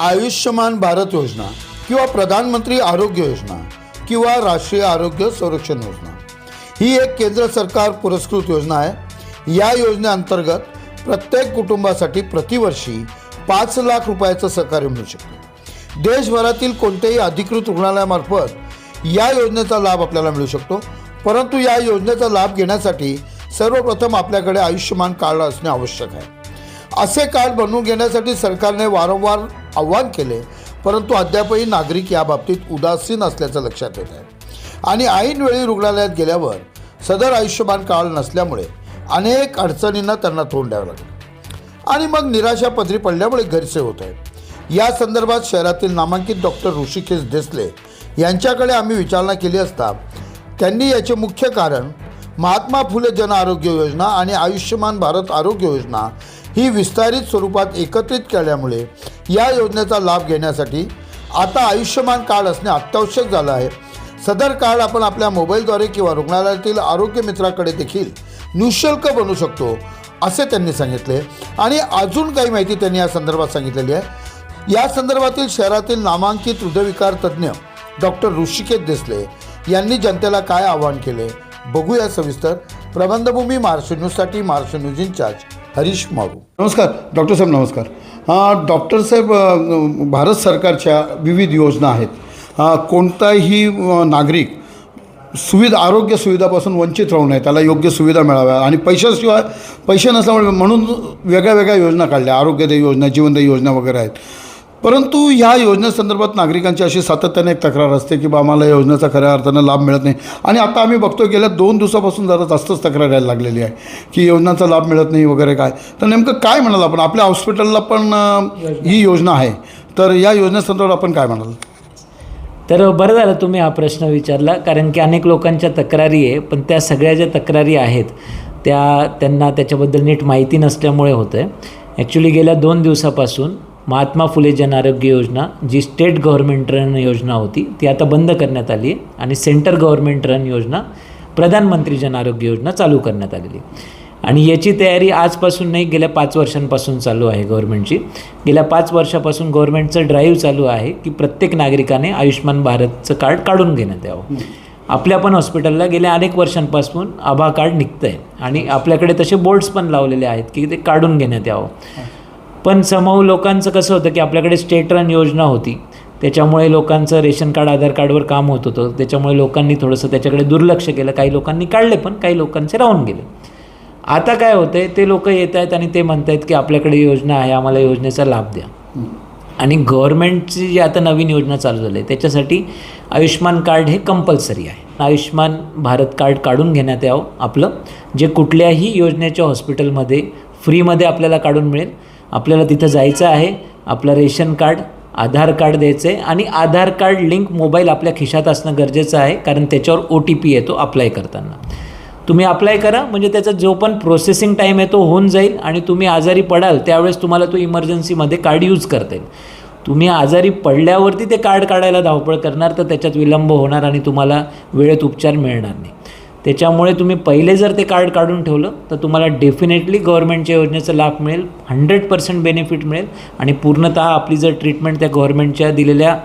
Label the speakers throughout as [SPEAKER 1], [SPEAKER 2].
[SPEAKER 1] आयुष्यमान भारत योजना किंवा प्रधानमंत्री आरोग्य योजना किंवा राष्ट्रीय आरोग्य संरक्षण योजना ही एक केंद्र सरकार पुरस्कृत योजना आहे। या योजनेअंतर्गत प्रत्येक कुटुंबासाठी प्रतिवर्षी 5 लाख रुपयाचं सहकार्य मिळू शकते। देशभरातील कोणत्याही अधिकृत रुग्णालयामार्फत या योजनेचा लाभ आपल्याला मिळू शकतो, परंतु या योजनेचा लाभ घेण्यासाठी सर्वप्रथम आपल्याकडे आयुष्यमान कार्ड असणे आवश्यक आहे। असे कार्ड बनवून घेण्यासाठी सरकारने वारंवार आवाहन केले, परंतु अद्यापही नागरिक याबाबतीत उदासीन असल्याचं लक्षात येत आहे आणि ऐनवेळी रुग्णालयात गेल्यावर सदर आयुष्यमान कार्ड नसल्यामुळे अनेक अडचणींना त्यांना तोंड द्यावं लागलं आणि मग निराशा पदरी पडल्यामुळे गैरसोय होत आहे। या संदर्भात शहरातील नामांकित डॉक्टर ऋषिकेश देसले यांच्याकडे आम्ही विचारणा केली असता त्यांनी याचे मुख्य कारण महात्मा फुले जन आरोग्य योजना आणि आयुष्यमान भारत आरोग्य योजना ही विस्तारित स्वरूपात एकत्रित केल्यामुळे या योजनेचा लाभ घेण्यासाठी आता आयुष्यमान कार्ड असणे अत्यावश्यक झालं आहे। सदर कार्ड आपण आपल्या मोबाईलद्वारे किंवा रुग्णालयातील आरोग्य मित्राकडे देखील निःशुल्क बनवू शकतो असे त्यांनी सांगितले आणि अजून काही माहिती त्यांनी या संदर्भात सांगितलेली आहे। या संदर्भातील शहरातील नामांकित हृदयविकार तज्ज्ञ डॉक्टर ऋषिकेश देसले यांनी जनतेला काय आवाहन केले बघूया सविस्तर। प्रबंधभूमी महाराष्ट्र न्यूजसाठी महाराष्ट्र न्यूज इंचार्ज हरीश मारू। नमस्कार डॉक्टर साहेब। नमस्कार डॉक्टर साहेब, भारत सरकारच्या विविध योजना आहेत। कोणताही नागरिक आरोग्य सुविधापासून वंचित राहू नये, त्याला योग्य सुविधा मिळाव्या आणि पैसे नसल्यामुळे म्हणून वेगळ्या योजना काढल्या, आरोग्यदायी योजना, जीवनदायी योजना वगैरे आहेत। परंतु ह्या योजनेसंदर्भात नागरिकांची अशी सातत्याने एक तक्रार असते की आम्हाला या योजनेचा खऱ्या अर्थानं लाभ मिळत नाही आणि आता आम्ही बघतो गेल्या 2 दिवसापासून जरा जास्तच तक्रार यायला लागलेली आहे की योजनांचा लाभ मिळत नाही वगैरे काय। तर नेमकं काय म्हणाल आपण? आपल्या हॉस्पिटलला पण ही योजना आहे, तर या योजनेसंदर्भात आपण काय म्हणाल?
[SPEAKER 2] तर बरं झालं तुम्ही हा प्रश्न विचारला, कारण की अनेक लोकांच्या तक्रारी आहे, पण त्या सगळ्या ज्या तक्रारी आहेत त्यांना त्याच्याबद्दल नीट माहिती नसल्यामुळे होतं आहे। ॲक्च्युली गेल्या 2 दिवसापासून महात्मा फुले जन आरोग्य योजना जी स्टेट गव्हर्नमेंट रन योजना होती ती आता बंद करण्यात आली आहे आणि सेंटर गव्हर्नमेंट रन योजना प्रधानमंत्री जन आरोग्य योजना चालू करण्यात आलेली आणि याची तयारी आजपासून नाही, गेल्या 5 वर्षांपासून चालू आहे गव्हर्नमेंटची। गेल्या 5 वर्षापासून गव्हर्नमेंटचं ड्राईव्ह चालू आहे की प्रत्येक नागरिकाने आयुष्यमान भारतचं कार्ड काढून घेण्यात यावं। आपल्या पण हॉस्पिटलला गेल्या अनेक वर्षांपासून आभा कार्ड निघतं आहे आणि आपल्याकडे तसे बोर्ड्स पण लावलेले आहेत की ते काढून घेण्यात यावं। पण समूह लोकांचं कसं होतं की आपल्याकडे स्टेट रन योजना होती, त्याच्यामुळे लोकांचं रेशन कार्ड आधार कार्डवर काम होत होतं, त्याच्यामुळे लोकांनी थोडंसं त्याच्याकडे दुर्लक्ष केलं। काही लोकांनी काढले पण काही लोकांचे राहून गेले। आता काय होतं आहे, ते लोक येत आहेत आणि ते म्हणत आहेत की आपल्याकडे योजना आहे, आम्हाला योजनेचा लाभ द्या। आणि गव्हर्नमेंटची जी आता नवीन योजना चालू झाली आहे त्याच्यासाठी आयुष्यमान कार्ड हे कंपल्सरी आहे। आयुष्यमान भारत कार्ड काढून घेण्यात यावं आपलं, जे कुठल्याही योजनेच्या हॉस्पिटलमध्ये फ्रीमध्ये आपल्याला काढून मिळेल। आपल्याला तिथं जायचं आहे, आपलं रेशन कार्ड, आधार कार्ड द्यायचं आहे आणि आधार कार्ड लिंक मोबाईल आपल्या खिशात असणं गरजेचं आहे, कारण त्याच्यावर OTP येतो अप्लाय करताना। तुम्ही अप्लाय करा म्हणजे त्याचा जो पण प्रोसेसिंग टाईम आहे तो होऊन जाईल आणि तुम्ही आजारी पडाल त्यावेळेस तुम्हाला तो इमर्जन्सीमध्ये कार्ड यूज करता येईल। तुम्ही आजारी पडल्यावरती ते कार्ड काढायला धावपळ करणार तर त्याच्यात विलंब होणार आणि तुम्हाला वेळेत उपचार मिळणार नाही। त्याच्यामुळे तुम्ही पहिले जर ते कार्ड काढून ठेवलं तर तुम्हाला डेफिनेटली गव्हर्नमेंटच्या योजनेचा लाभ मिळेल, 100% बेनिफिट मिळेल आणि पूर्णतः आपली जर ट्रीटमेंट त्या गव्हर्नमेंटच्या दिलेल्या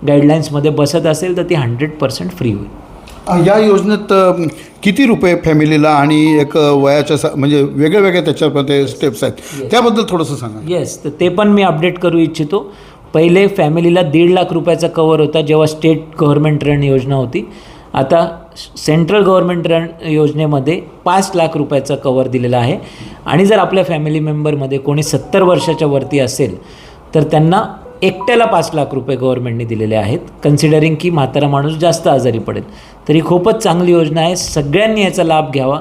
[SPEAKER 2] गाईडलाईन्समध्ये बसत असेल तर ती 100% फ्री होईल।
[SPEAKER 1] या योजनेत किती रुपये फॅमिलीला आणि एक वयाच्या म्हणजे वेगळ्या त्याच्यामध्ये स्टेप्स आहेत, त्याबद्दल थोडंसं सांगा।
[SPEAKER 2] येस, तर ते पण मी अपडेट करू इच्छितो। पहिले फॅमिलीला 1.5 लाख रुपयाचा कवर होता जेव्हा स्टेट गव्हर्नमेंट रन योजना होती। आता सेंट्रल गव्हर्नमेंट रन योजनेमध्ये 5 लाख रुपयाचा कवर दिलेला आहे आणि जर आपल्या फॅमिली मेंबरमध्ये कोणी 70 वर्षाच्या वरती असेल तर त्यांना एकट्याला 5 लाख रुपये गव्हर्नमेंटने दिलेले आहेत, कन्सिडरिंग की म्हातारा माणूस जास्त आजारी पडेल। तर ही खूपच चांगली योजना आहे, सगळ्यांनी याचा लाभ घ्यावा।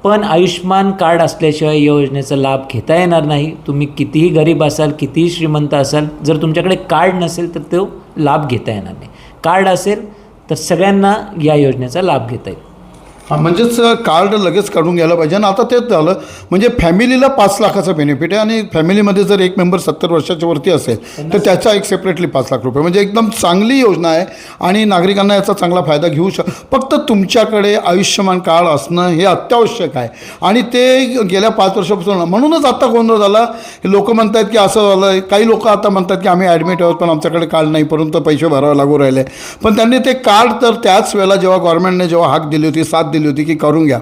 [SPEAKER 2] पण आयुष्यमान कार्ड असल्याशिवाय या योजनेचा लाभ घेता येणार नाही। तुम्ही कितीही गरीब असाल, कितीही श्रीमंत असाल, जर तुमच्याकडे कार्ड नसेल तर तो लाभ घेता येणार नाही। कार्ड असेल तर सगळ्यांना या योजनेचा लाभ घेता येईल।
[SPEAKER 1] हां, म्हणजेच कार्ड लगेच काढून घ्यायला पाहिजे. आणि आता तेच झालं, म्हणजे फॅमिलीला 5 लाखाचं बेनिफिट आहे आणि फॅमिलीमध्ये जर एक मेंबर 70 वर्षाच्या वरती असेल तर त्याचा एक सेपरेटली 5 लाख रुपये, म्हणजे एकदम चांगली योजना आहे आणि नागरिकांना याचा चांगला फायदा घेऊ फक्त तुमच्याकडे आयुष्यमान कार्ड असणं हे अत्यावश्यक आहे. आणि ते गेल्या 5 वर्षापासून, म्हणूनच आता गोंधळ झाला. लोक म्हणतात की असं झालं, काही लोक आता म्हणतात की आम्ही ॲडमिट आहोत पण आमच्याकडे कार्ड नाही, परंतु पैसे भरावे लागू राहिले. पण त्यांनी ते कार्ड तर त्याच वेळेला जेव्हा गव्हर्नमेंटने जेव्हा हाक दिली होती, साथ दिली होती की करून घ्या,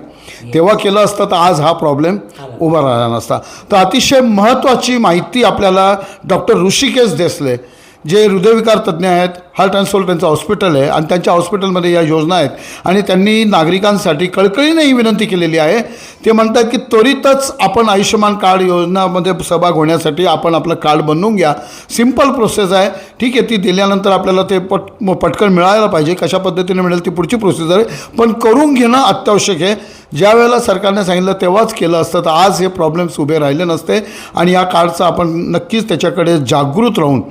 [SPEAKER 1] तेव्हा केलं असतं तर आज हा प्रॉब्लेम उभा राहिला नसता. तर अतिशय महत्त्वाची माहिती आपल्याला डॉक्टर ऋषिकेश देसले, जे हृदयविकार तज्ज्ञ आहेत, हार्ट अँड सोल त्यांचं हॉस्पिटल आहे आणि त्यांच्या हॉस्पिटलमध्ये या योजना आहेत आणि त्यांनी नागरिकांसाठी कळकळीने ही विनंती केलेली आहे. ते म्हणतात की त्वरितच आपण आयुष्यमान कार्ड योजनामध्ये सहभाग होण्यासाठी आपण आपलं कार्ड बनवून घ्या. सिम्पल प्रोसेस आहे, ठीक आहे. ती दिल्यानंतर आपल्याला ते पटकन मिळायला पाहिजे, कशा पद्धतीने मिळेल ती पुढची प्रोसिजर आहे, पण करून घेणं अत्यावश्यक आहे. ज्या वेळेला सरकारने सांगितलं तेव्हाच केलं असतं तर आज हे प्रॉब्लेम्स उभे राहिले नसते. आणि या कार्डचं आपण नक्कीच त्याच्याकडे जागृत राहून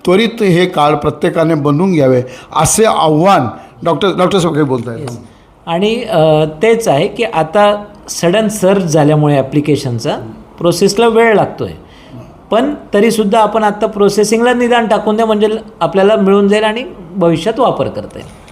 [SPEAKER 1] त्वरित हे कार्ड प्रत्येकाने बनवून घ्यावे असे आव्हान डॉक्टर साहेब काही बोलत आहेत.
[SPEAKER 2] आणि तेच आहे की आता सडन सर्च झाल्यामुळे ॲप्लिकेशनचा प्रोसेसला वेळ लागतो आहे, पण तरीसुद्धा आपण आत्ता प्रोसेसिंगला निदान टाकून द्या, म्हणजे आपल्याला मिळून जाईल आणि भविष्यात वापर करता येईल.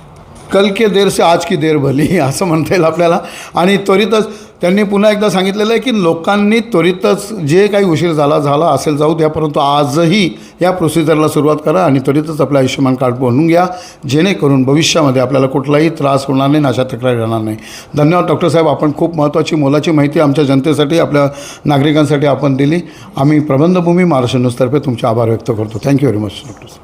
[SPEAKER 1] कल के देर से आज की देर भली असं म्हणता येईल आपल्याला. आणि त्वरितच त्यांनी पुन्हा एकदा सांगितलेलं आहे की लोकांनी त्वरितच जे काही उशीर झाला असेल जाऊ द्या, परंतु आजही या प्रोसिजरला सुरुवात करा आणि त्वरितच आपलं आयुष्यमान कार्ड बनवून घ्या, जेणेकरून भविष्यामध्ये आपल्याला कुठलाही त्रास होणार नाही, अशा तक्रार येणार नाही. धन्यवाद डॉक्टर साहेब, आपण खूप महत्त्वाची मोलाची माहिती आमच्या जनतेसाठी, आपल्या नागरिकांसाठी आपण दिली. आम्ही प्रबंधभूमी महाराष्ट्र न्यूजतर्फे तुमचे आभार व्यक्त करतो. थँक्यू व्हेरी मच डॉक्टर साहेब.